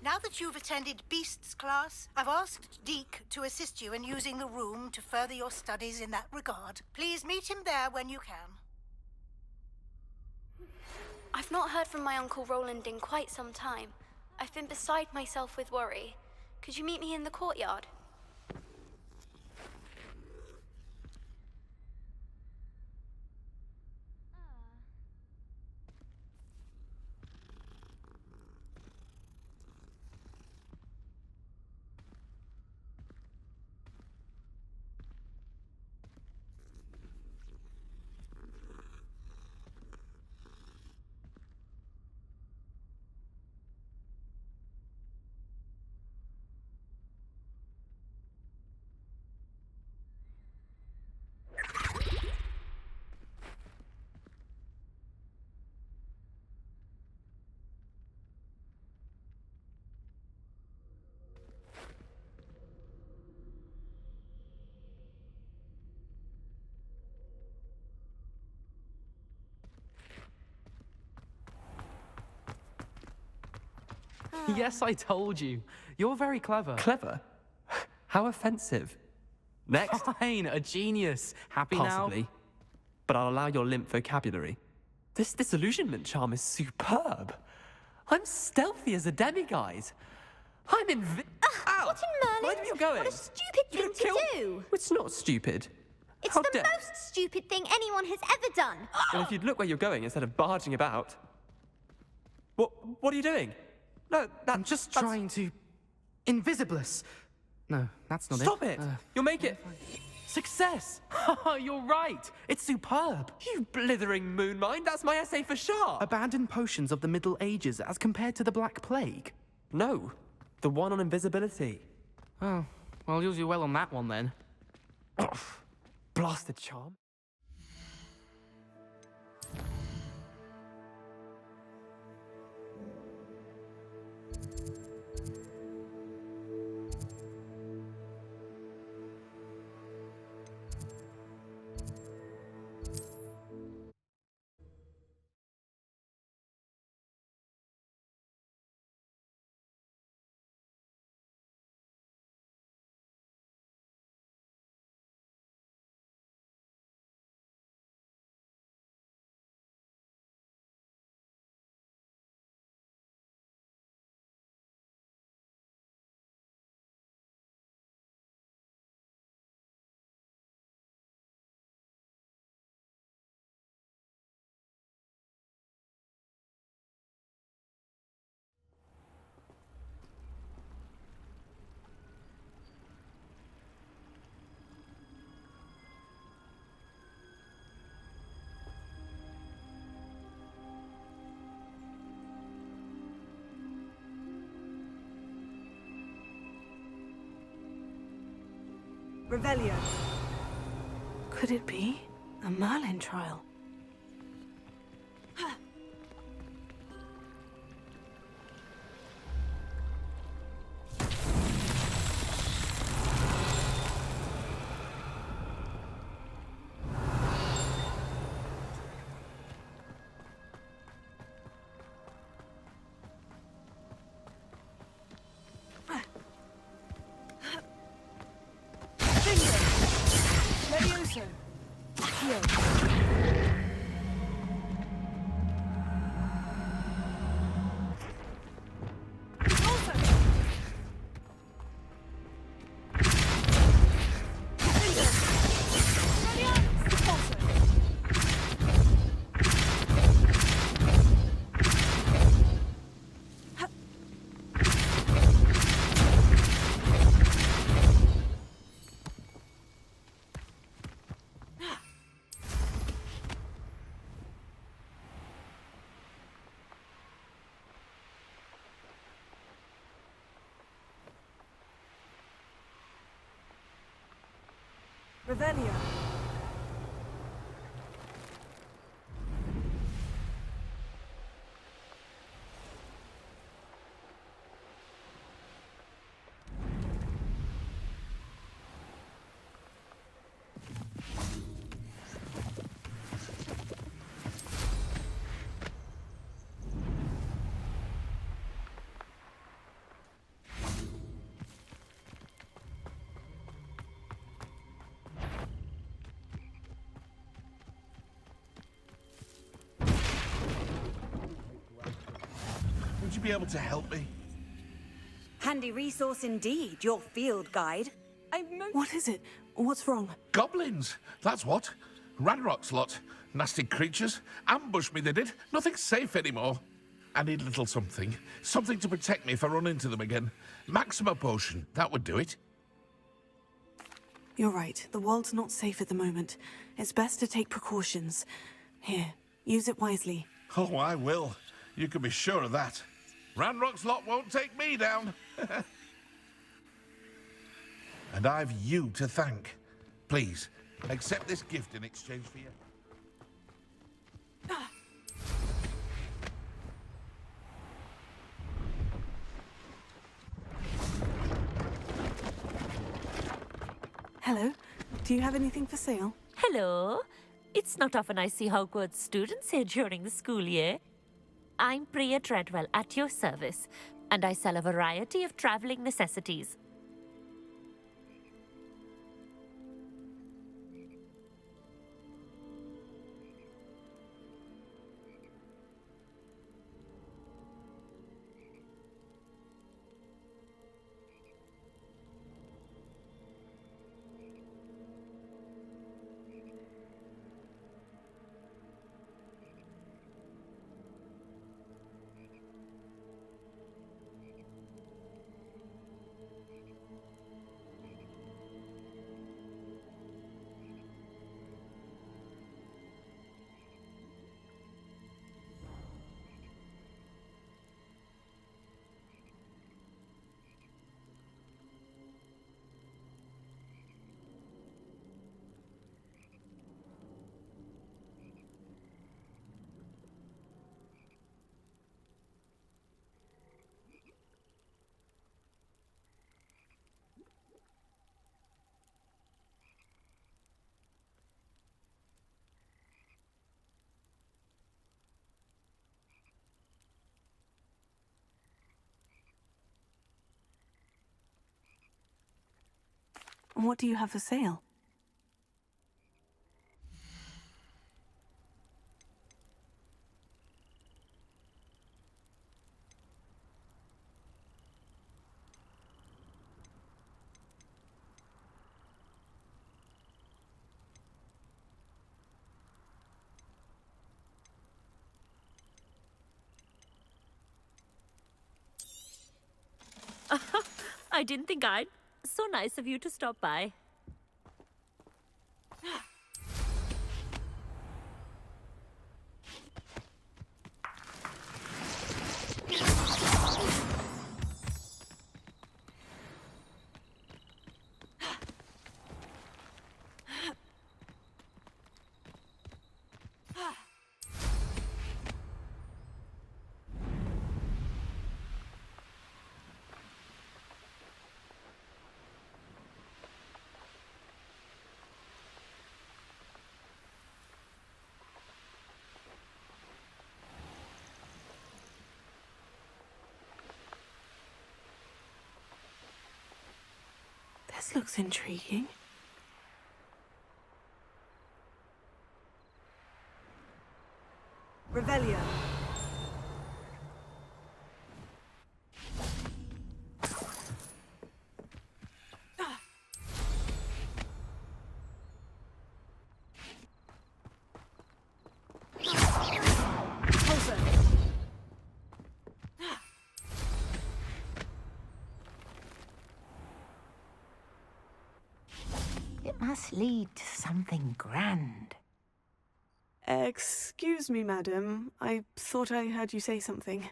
Now that you've attended Beasts class, I've asked Deke to assist you in using the room to further your studies in that regard. Please meet him there when you can. I've not heard from my Uncle Roland in quite some time. I've been beside myself with worry. Could you meet me in the courtyard? Yes, I told you. You're very clever. Clever? How offensive. Next. Fine, a genius. Happy Possibly. now? But I'll allow your limp vocabulary. This disillusionment charm is superb. I'm stealthy as a demiguise. I'm Ow! What in Merlin? Where are you going? What a stupid thing to do! It's not stupid. It's How the dare- most stupid thing anyone has ever done. Well, if you'd look where you're going instead of barging about. What are you doing? No, I'm just trying to... Invisibless. No, that's not Stop it! You'll make it... Success! You're right. It's superb. You blithering moon mind, that's my essay for sure! Abandoned potions of the Middle Ages as compared to the Black Plague. No, the one on invisibility. Oh, well, you'll do well on that one then. Blasted charm. Revelio. Could it be a Merlin trial? Levioso. Accio. Also. Revelio. you be able to help me? Handy resource indeed, your field guide. What is it? What's wrong? Goblins, that's what. Ranrock's lot. Nasty creatures. Ambushed me, they did. Nothing's safe anymore. I need a little something. Something to protect me if I run into them again. Maxima potion, that would do it. You're right. The world's not safe at the moment. It's best to take precautions. Here, use it wisely. Oh, I will. You can be sure of that. Ranrock's lot won't take me down. And I've you to thank. Please, accept this gift in exchange for you. Hello. Do you have anything for sale? Hello. It's not often I see Hogwarts students here during the school year. I'm Priya Treadwell, at your service, and I sell a variety of traveling necessities. What do you have for sale? I didn't think I'd. So nice of you to stop by. This looks intriguing. Revelio. It must lead to something grand. Excuse me, madam. I thought I heard you say something.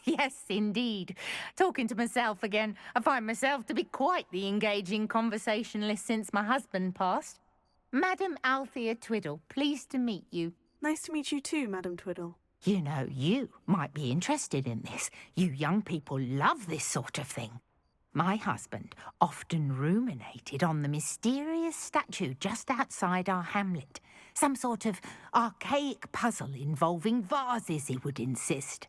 Yes, indeed. Talking to myself again. I find myself to be quite the engaging conversationalist since my husband passed. Madam Althea Twiddle, pleased to meet you. Nice to meet you too, Madam Twiddle. You know, you might be interested in this. You young people love this sort of thing. My husband often ruminated on the mysterious statue just outside our hamlet. Some sort of archaic puzzle involving vases, he would insist.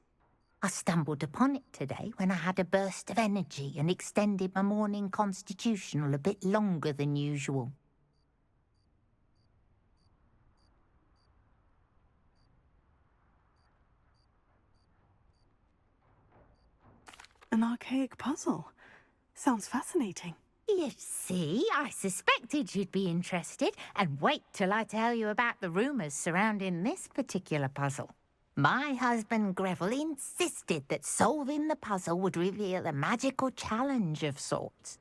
I stumbled upon it today when I had a burst of energy and extended my morning constitutional a bit longer than usual. An archaic puzzle. Sounds fascinating. You see, I suspected you'd be interested, and wait till I tell you about the rumours surrounding this particular puzzle. My husband Greville insisted that solving the puzzle would reveal a magical challenge of sorts.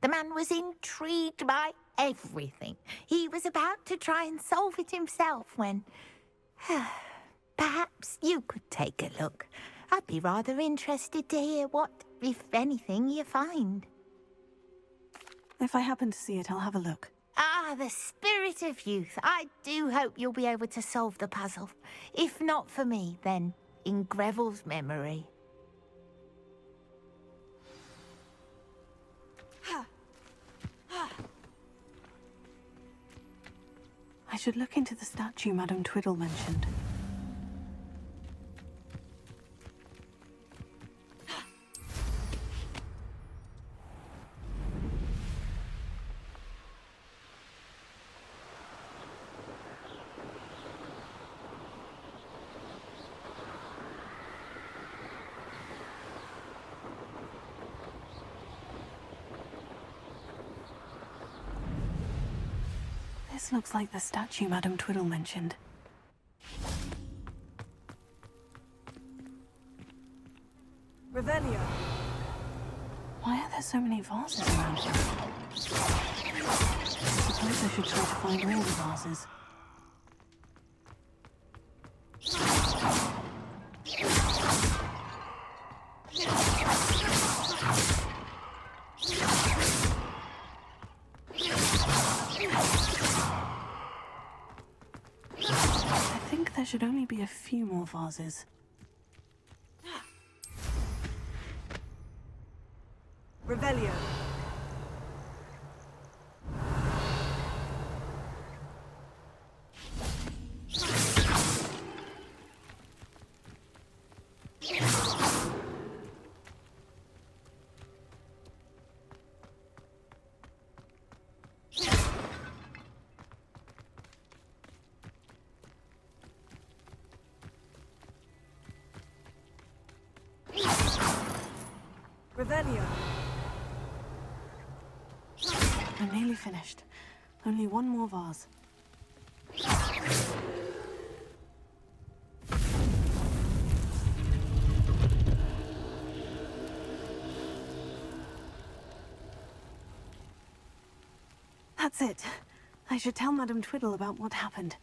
The man was intrigued by everything. He was about to try and solve it himself when... Perhaps you could take a look. I'd be rather interested to hear what, if anything, you find. If I happen to see it, I'll have a look. Ah, the spirit of youth. I do hope you'll be able to solve the puzzle. If not for me, then in Greville's memory. I should look into the statue Madame Twiddle mentioned. This looks like the statue Madame Twiddle mentioned. Revelio. Why are there so many vases around here? I suppose I should try to find all the vases. I think there should only be a few more vases. Revelio. Revelio. I'm nearly finished. Only one more vase. That's it. I should tell Madame Twiddle about what happened.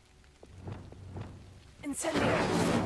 Incendio.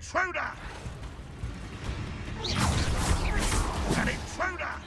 intruder! An intruder!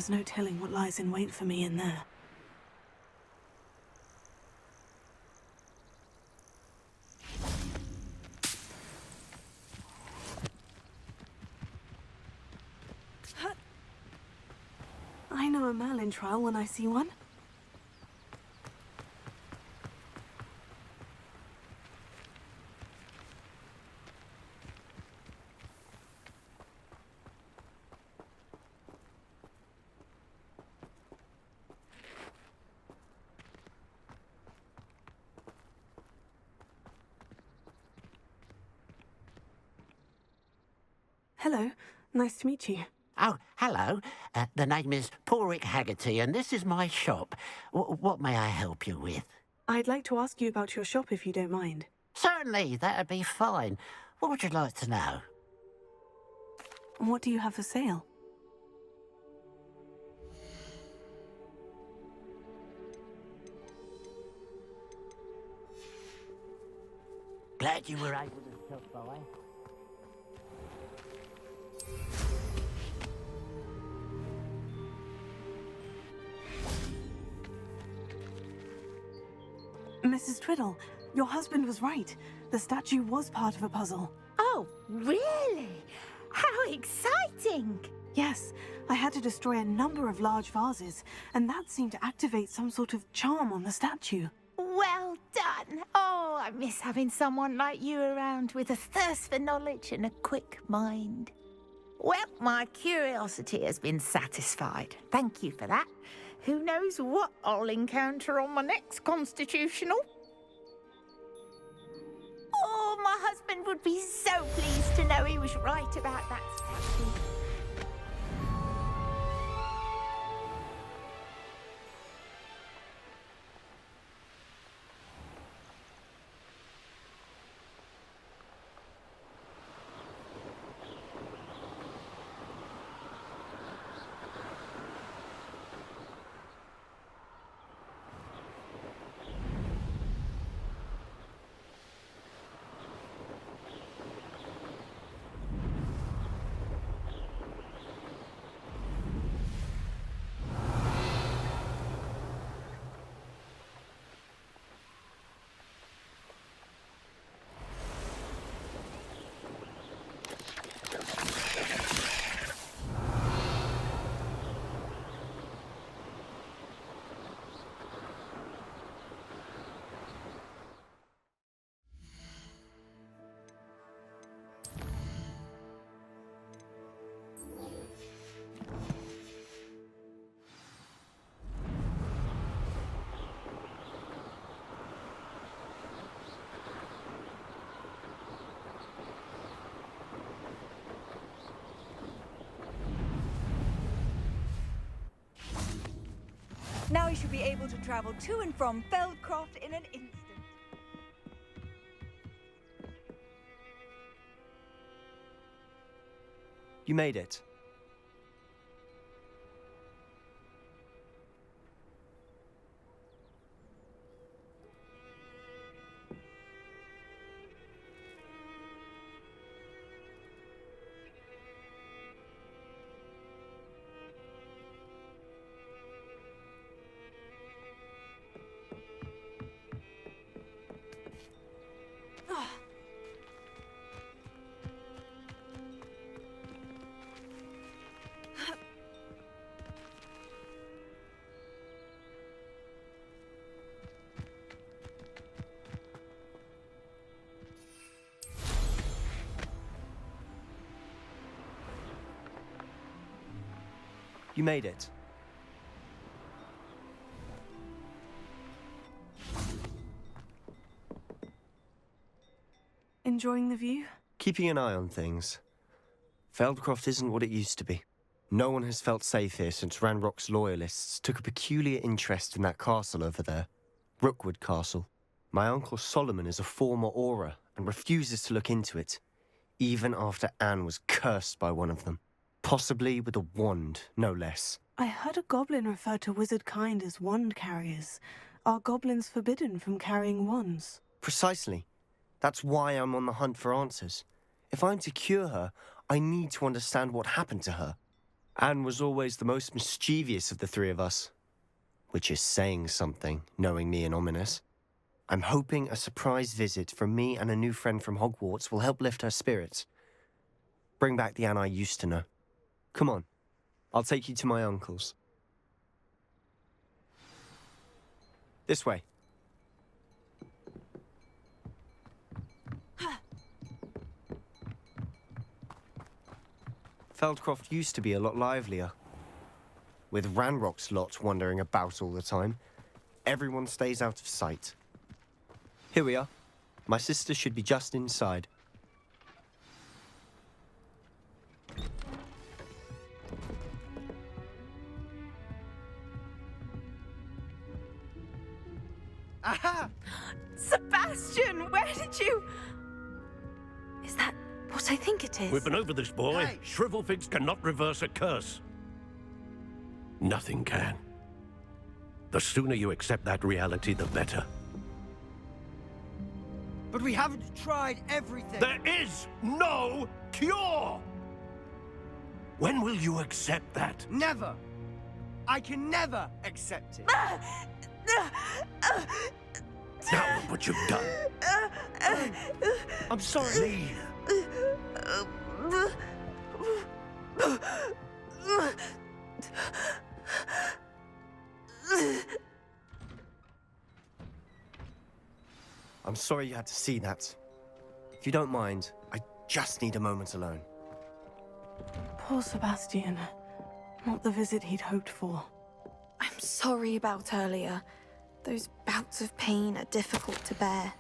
there's no telling what lies in wait for me in there. I know a Merlin trial when I see one. Hello, nice to meet you. Oh, hello. The name is Porrick Haggerty, and this is my shop. What may I help you with? I'd like to ask you about your shop if you don't mind. Certainly, that'd be fine. What would you like to know? What do you have for sale? Glad you were able to stop by. Mrs. Twiddle, your husband was right. The statue was part of a puzzle. Oh, really? How exciting! Yes, I had to destroy a number of large vases, and that seemed to activate some sort of charm on the statue. Well done. Oh, I miss having someone like you around with a thirst for knowledge and a quick mind. Well, my curiosity has been satisfied. Thank you for that. Who knows what I'll encounter on my next constitutional? Oh, my husband would be so pleased to know he was right about that statue. Now you should be able to travel to and from Feldcroft in an instant. You made it. You made it. Enjoying the view? Keeping an eye on things. Feldcroft isn't what it used to be. No one has felt safe here since Ranrock's loyalists took a peculiar interest in that castle over there. Rookwood Castle. My uncle Solomon is a former Auror and refuses to look into it, even after Anne was cursed by one of them. Possibly with a wand, no less. I heard a goblin refer to wizard kind as wand carriers. Are goblins forbidden from carrying wands? Precisely. That's why I'm on the hunt for answers. If I'm to cure her, I need to understand what happened to her. Anne was always the most mischievous of the three of us, which is saying something, knowing me and Ominous. I'm hoping a surprise visit from me and a new friend from Hogwarts will help lift her spirits. Bring back the Anne I used to know. Come on, I'll take you to my uncle's. This way. Feldcroft used to be a lot livelier. With Ranrock's lot wandering about all the time, everyone stays out of sight. Here we are. My sister should be just inside. Aha! Sebastian, where did you... Is that what I think it is? We've been over this, boy. Shrivelfigs cannot reverse a curse. Nothing can. The sooner you accept that reality, the better. But we haven't tried everything. There is no cure! When will you accept that? Never. I can never accept it. Now look what you've done. I'm sorry. Leave. I'm sorry you had to see that. If you don't mind, I just need a moment alone. Poor Sebastian. Not the visit he'd hoped for. I'm sorry about earlier. Those bouts of pain are difficult to bear.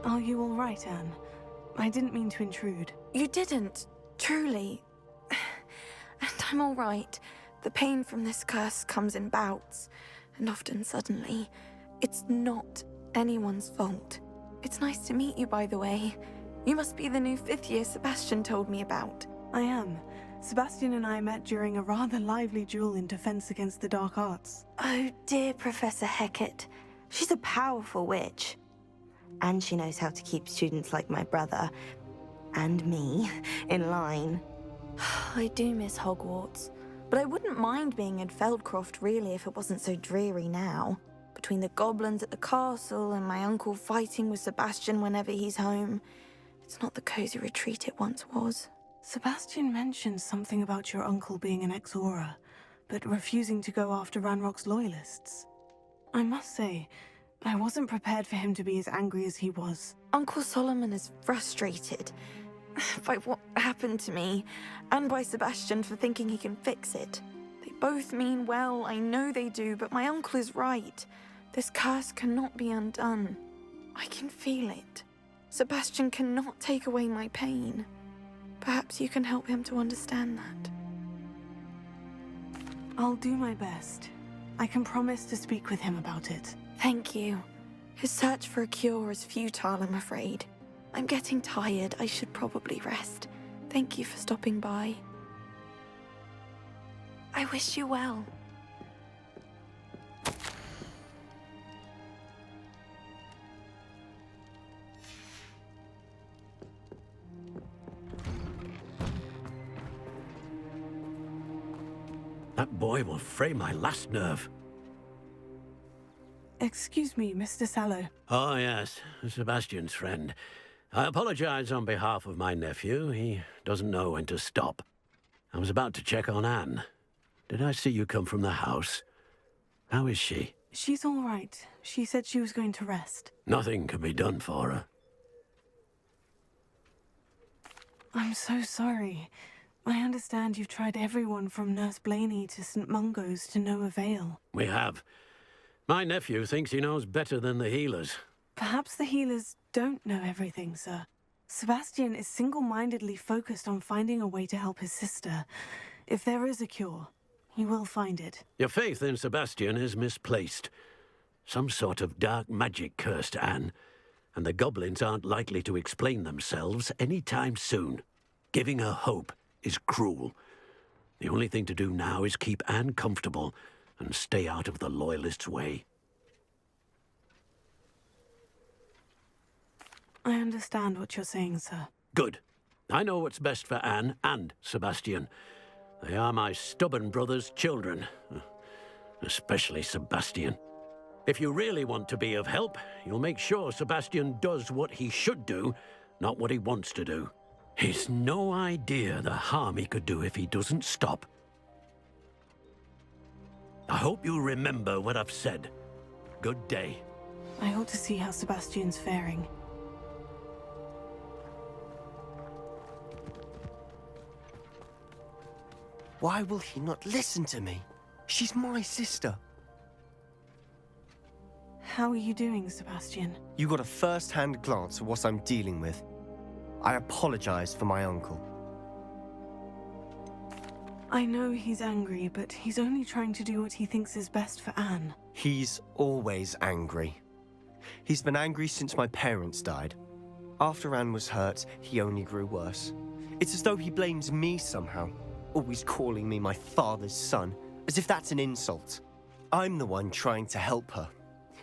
Are you all right, Anne? I didn't mean to intrude. You didn't, truly. And I'm all right. The pain from this curse comes in bouts, and often suddenly. It's not anyone's fault. It's nice to meet you, by the way. You must be the new 5th year Sebastian told me about. I am. Sebastian and I met during a rather lively duel in defense against the dark arts. Oh, dear Professor Hecat. She's a powerful witch. And she knows how to keep students like my brother, and me, in line. I do miss Hogwarts, but I wouldn't mind being in Feldcroft, really, if it wasn't so dreary now. Between the goblins at the castle and my uncle fighting with Sebastian whenever he's home, it's not the cozy retreat it once was. Sebastian mentioned something about your uncle being an ex-Auror, but refusing to go after Ranrock's loyalists. I must say, I wasn't prepared for him to be as angry as he was. Uncle Solomon is frustrated by what happened to me, and by Sebastian for thinking he can fix it. They both mean well, I know they do, but my uncle is right. This curse cannot be undone. I can feel it. Sebastian cannot take away my pain. Perhaps you can help him to understand that. I'll do my best. I can promise to speak with him about it. Thank you. His search for a cure is futile, I'm afraid. I'm getting tired. I should probably rest. Thank you for stopping by. I wish you well. That boy will fray my last nerve. Excuse me, Mr. Sallow. Oh, yes, Sebastian's friend. I apologize on behalf of my nephew. He doesn't know when to stop. I was about to check on Anne. Did I see you come from the house? How is she? She's all right. She said she was going to rest. Nothing can be done for her. I'm so sorry. I understand you've tried everyone from Nurse Blaney to St. Mungo's to no avail. We have. My nephew thinks he knows better than the healers. Perhaps the healers don't know everything, sir. Sebastian is single-mindedly focused on finding a way to help his sister. If there is a cure, he will find it. Your faith in Sebastian is misplaced. Some sort of dark magic cursed Anne, and the goblins aren't likely to explain themselves any time soon. Giving her hope is cruel. The only thing to do now is keep Anne comfortable and stay out of the Loyalists' way. I understand what you're saying, sir. Good. I know what's best for Anne and Sebastian. They are my stubborn brother's children. Especially Sebastian. If you really want to be of help, you'll make sure Sebastian does what he should do, not what he wants to do. He's no idea the harm he could do if he doesn't stop. I hope you remember what I've said. Good day. I ought to see how Sebastian's faring. Why will he not listen to me? She's my sister. How are you doing, Sebastian? You got a first-hand glance at what I'm dealing with. I apologize for my uncle. I know he's angry, but he's only trying to do what he thinks is best for Anne. He's always angry. He's been angry since my parents died. After Anne was hurt, he only grew worse. It's as though he blames me somehow, always calling me my father's son, as if that's an insult. I'm the one trying to help her.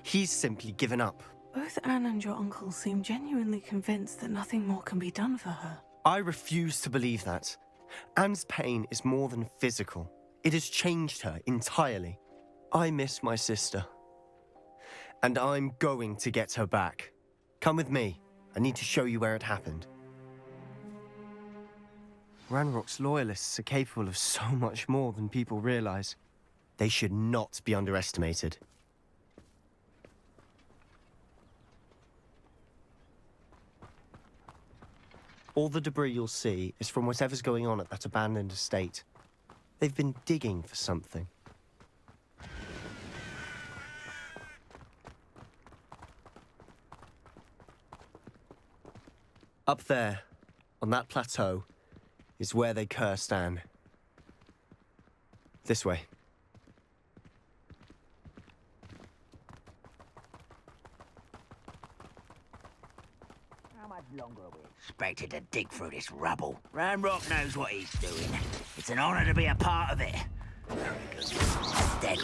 He's simply given up. Both Anne and your uncle seem genuinely convinced that nothing more can be done for her. I refuse to believe that. Anne's pain is more than physical. It has changed her entirely. I miss my sister. And I'm going to get her back. Come with me. I need to show you where it happened. Ranrock's loyalists are capable of so much more than people realize. They should not be underestimated. All the debris you'll see is from whatever's going on at that abandoned estate. They've been digging for something. Up there, on that plateau, is where they cursed Anne. This way. How much longer are we expected to dig through this rubble? Ranrock knows what he's doing. It's an honor to be a part of it. Dead.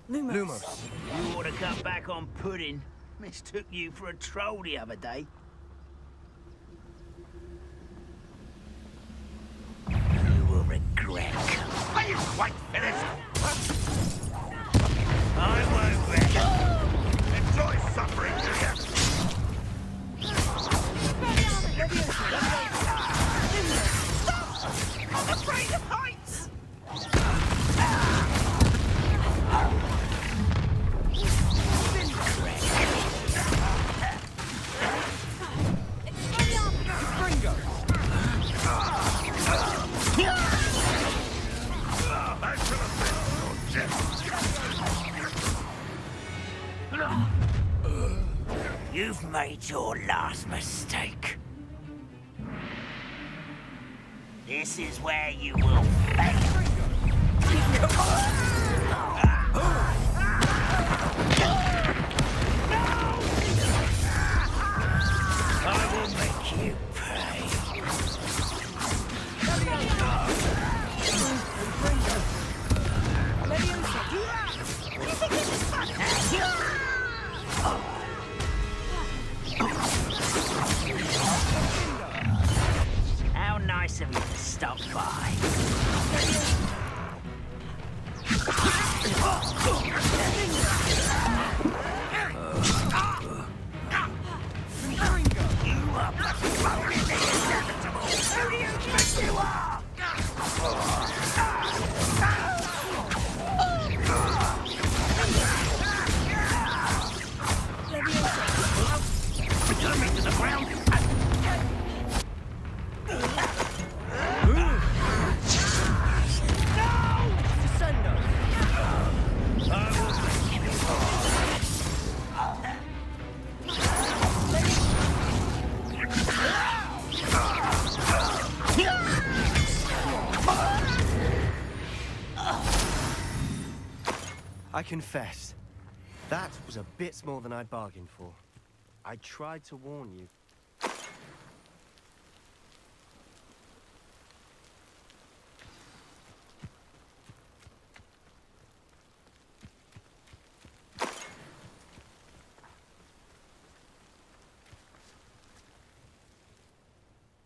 Lumos. You ought to cut back on pudding. Mistook you for a troll the other day. You will regret. Are you quite finished? I won't regret. Enjoy suffering, I'm afraid of heights! You've made your last mistake. This is where you will fail. I will make you pay. How nice of you to stop by. You are postponing the inevitable. Who do you think you are? Return me to the ground. I confess, that was a bit more than I'd bargained for. I tried to warn you.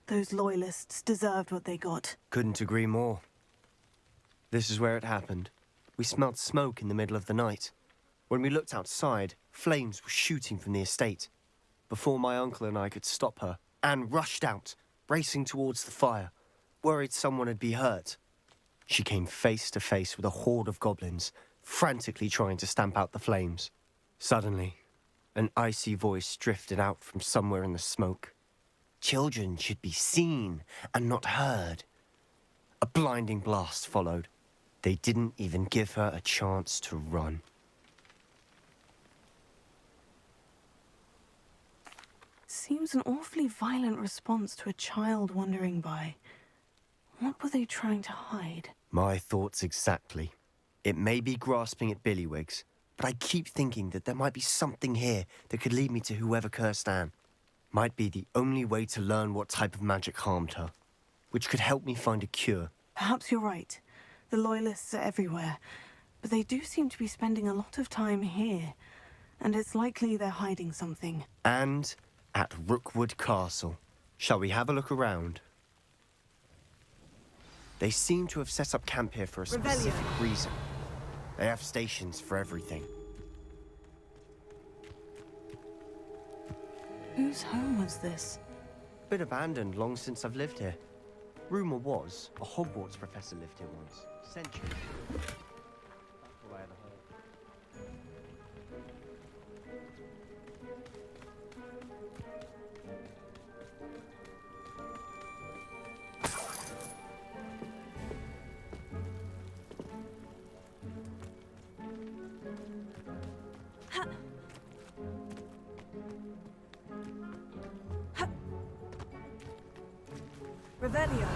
Those loyalists deserved what they got. Couldn't agree more. This is where it happened. We smelled smoke in the middle of the night. When we looked outside, flames were shooting from the estate. Before my uncle and I could stop her, Anne rushed out, racing towards the fire, worried someone had been hurt. She came face to face with a horde of goblins, frantically trying to stamp out the flames. Suddenly, an icy voice drifted out from somewhere in the smoke. Children should be seen and not heard. A blinding blast followed. They didn't even give her a chance to run. Seems an awfully violent response to a child wandering by. What were they trying to hide? My thoughts exactly. It may be grasping at billywhigs, but I keep thinking that there might be something here that could lead me to whoever cursed Anne. Might be the only way to learn what type of magic harmed her, which could help me find a cure. Perhaps you're right. The Loyalists are everywhere, but they do seem to be spending a lot of time here, and it's likely they're hiding something. And at Rookwood Castle. Shall we have a look around? They seem to have set up camp here for a specific reason. They have stations for everything. Whose home was this? Been abandoned long since I've lived here. Rumour was a Hogwarts professor lived here once. Centuries. That's all I ever heard. Revelio.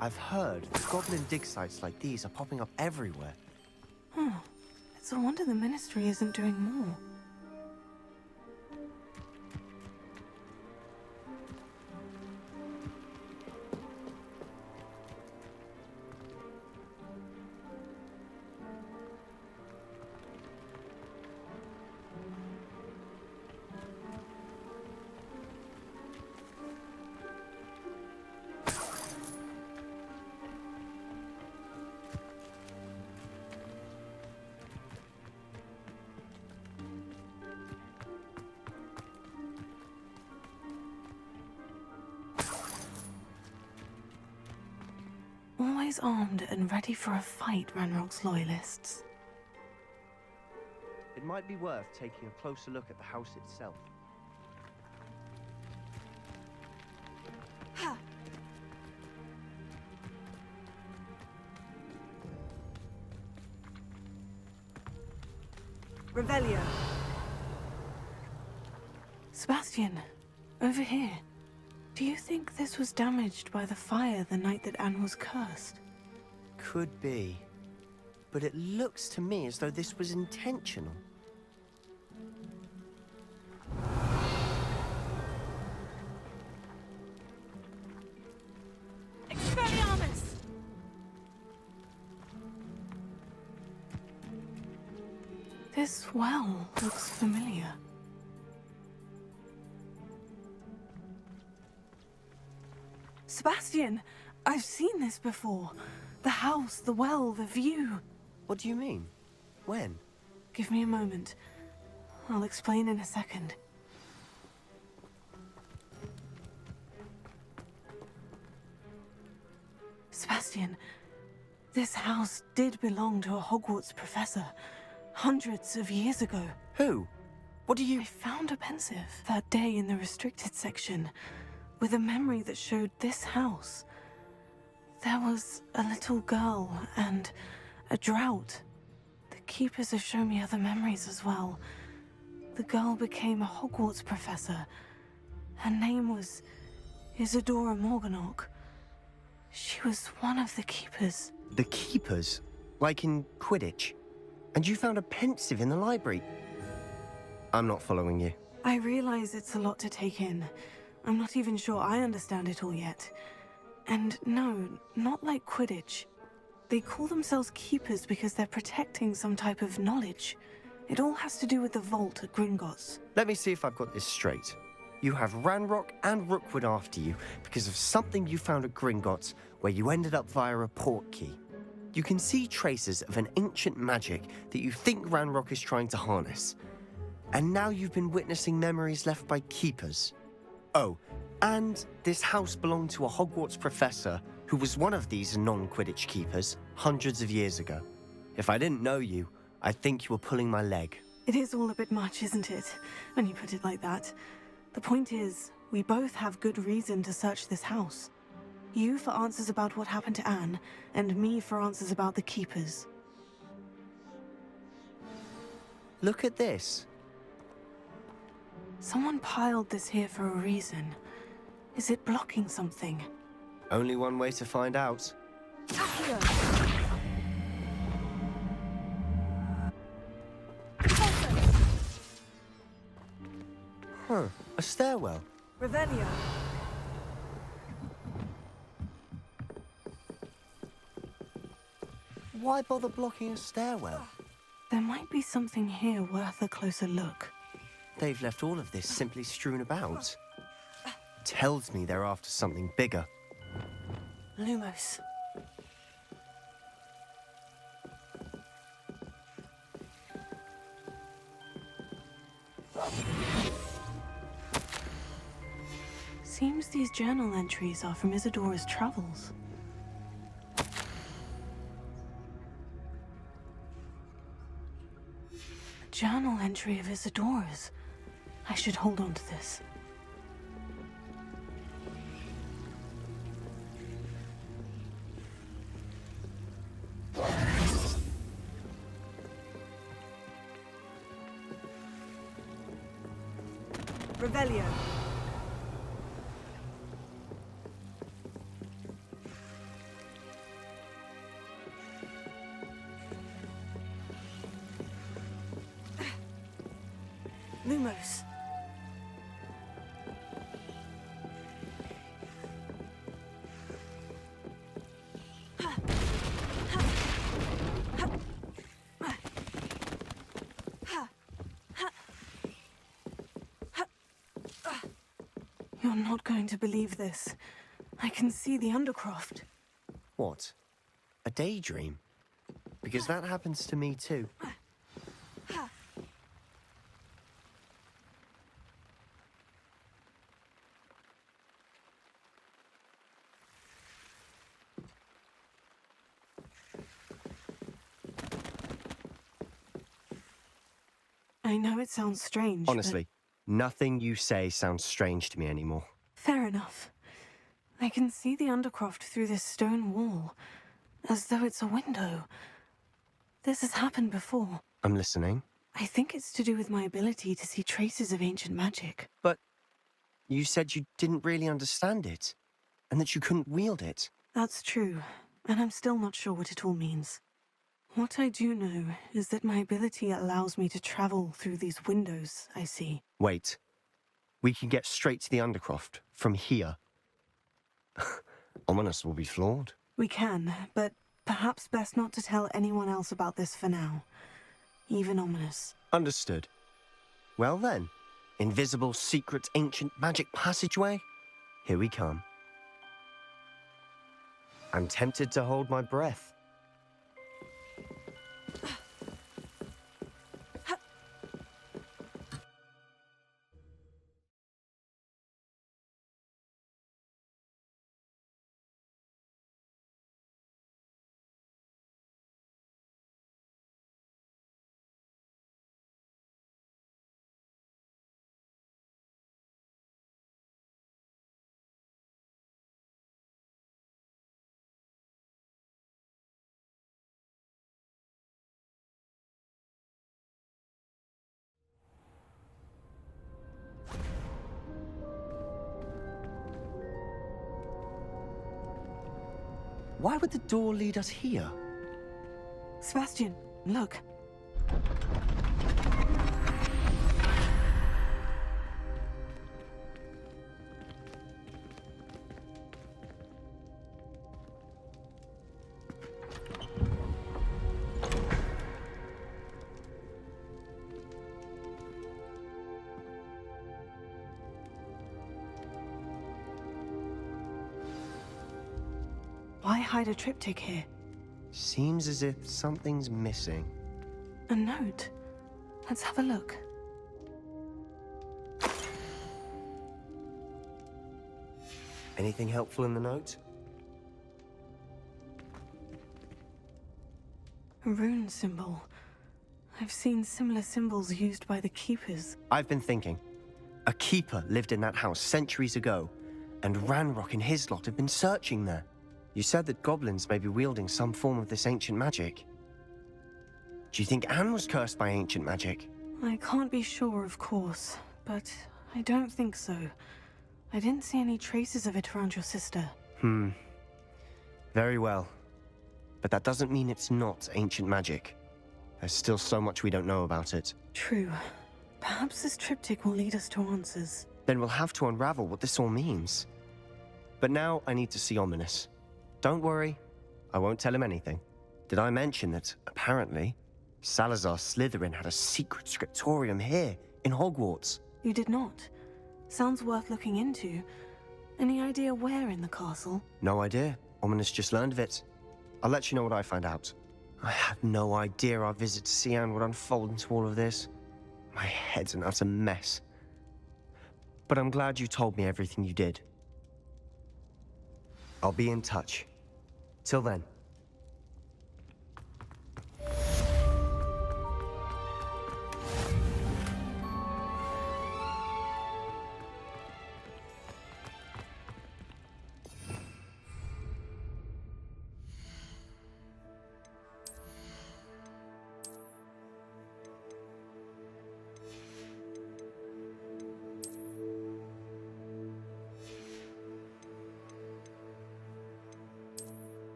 I've heard that goblin dig sites like these are popping up everywhere. It's a wonder the Ministry isn't doing more. Always armed and ready for a fight, Ranrock's Loyalists. It might be worth taking a closer look at the house itself. Revelio. Sebastian, over here. Do you think this was damaged by the fire the night that Anne was cursed? Could be. But it looks to me as though this was intentional. Expelliarmus! This well looks familiar. Sebastian, I've seen this before. The house, the well, the view. What do you mean? When? Give me a moment. I'll explain in a second. Sebastian, this house did belong to a Hogwarts professor, hundreds of years ago. Who? What do you... I found a pensive that day in the restricted section, with a memory that showed this house. There was a little girl and a drought. The keepers have shown me other memories as well. The girl became a Hogwarts professor. Her name was Isadora Morganach. She was one of the keepers. The keepers? Like in Quidditch? And you found a pensive in the library. I'm not following you. I realize it's a lot to take in. I'm not even sure I understand it all yet. And no, not like Quidditch. They call themselves keepers because they're protecting some type of knowledge. It all has to do with the vault at Gringotts. Let me see if I've got this straight. You have Ranrock and Rookwood after you because of something you found at Gringotts where you ended up via a portkey. You can see traces of an ancient magic that you think Ranrock is trying to harness. And now you've been witnessing memories left by keepers. Oh, and this house belonged to a Hogwarts professor who was one of these non-Quidditch keepers hundreds of years ago. If I didn't know you, I'd think you were pulling my leg. It is all a bit much, isn't it? When you put it like that. The point is, we both have good reason to search this house. You for answers about what happened to Anne, and me for answers about the keepers. Look at this. Someone piled this here for a reason. Is it blocking something? Only one way to find out. Huh, a stairwell. Revelio. Why bother blocking a stairwell? There might be something here worth a closer look. They've left all of this simply strewn about. Tells me they're after something bigger. Lumos. Seems these journal entries are from Isadora's travels. A journal entry of Isadora's. I should hold on to this. Revelio. Lumos. You're not going to believe this. I can see the Undercroft. What? A daydream? Because that happens to me too. I know it sounds strange, Honestly, nothing you say sounds strange to me anymore. Fair enough. I can see the Undercroft through this stone wall, as though it's a window. This has happened before. I'm listening. I think it's to do with my ability to see traces of ancient magic. But you said you didn't really understand it, and that you couldn't wield it. That's true, and I'm still not sure what it all means. What I do know is that my ability allows me to travel through these windows I see. Wait. We can get straight to the Undercroft from here. Ominous will be floored. We can, but perhaps best not to tell anyone else about this for now. Even Ominous. Understood. Well then, invisible, secret, ancient magic passageway? Here we come. I'm tempted to hold my breath. Why would the door lead us here? Sebastian, look. Why hide a triptych here? Seems as if something's missing. A note. Let's have a look. Anything helpful in the note? A rune symbol. I've seen similar symbols used by the Keepers. I've been thinking. A keeper lived in that house centuries ago, and Ranrock and his lot have been searching there. You said that goblins may be wielding some form of this ancient magic. Do you think Anne was cursed by ancient magic? I can't be sure, of course, but I don't think so. I didn't see any traces of it around your sister. Very well. But that doesn't mean it's not ancient magic. There's still so much we don't know about it. True. Perhaps this triptych will lead us to answers. Then we'll have to unravel what this all means. But now I need to see Ominous. Don't worry, I won't tell him anything. Did I mention that, apparently, Salazar Slytherin had a secret scriptorium here, in Hogwarts? You did not. Sounds worth looking into. Any idea where in the castle? No idea. Ominous just learned of it. I'll let you know what I find out. I had no idea our visit to Cian would unfold into all of this. My head's an utter mess. But I'm glad you told me everything you did. I'll be in touch. Till then.